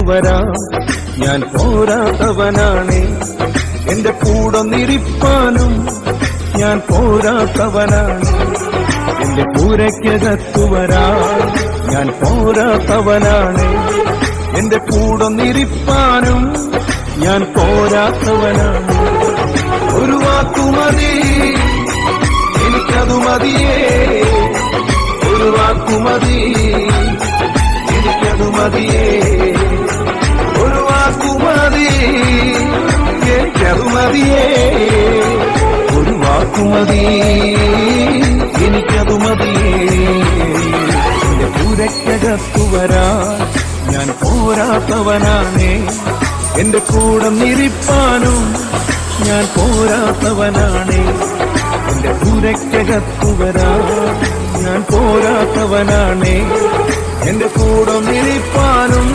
വരാ ഞാൻ പോരാത്തവനാണേ, എന്റെ കൂടൊന്നിരിപ്പാനും ഞാൻ പോരാത്തവനാണ്. എന്റെ കൂരയ്ക്കകത്തു വരാ ഞാൻ പോരാത്തവനാണ്, എന്റെ കൂടൊന്നിരിപ്പാനും ഞാൻ പോരാത്തവനാണ്. ഒരു വാക്കുമതി എനിക്കതു മതിയേ, ഒരു വാക്കുമതി എനിക്കതു മതിയേ, ഒരു വാക്കുമതി എനിക്കതു മതിയേ, ഒരു വാക്കുമതി എനിക്കതു മതിയേ. എന്റെ കൂരയ്ക്കകത്തു വരാ ഞാൻ പോരാത്തവനാണേ, എന്റെ കൂടെ നിരിപ്പാനും ഞാൻ പോരാത്തവനാണേ. എന്റെ കൂരയ്ക്കകത്തു വരാ ഞാൻ പോരാത്തവനാണേ, എന്റെ കൂടെ നിരിപ്പാനും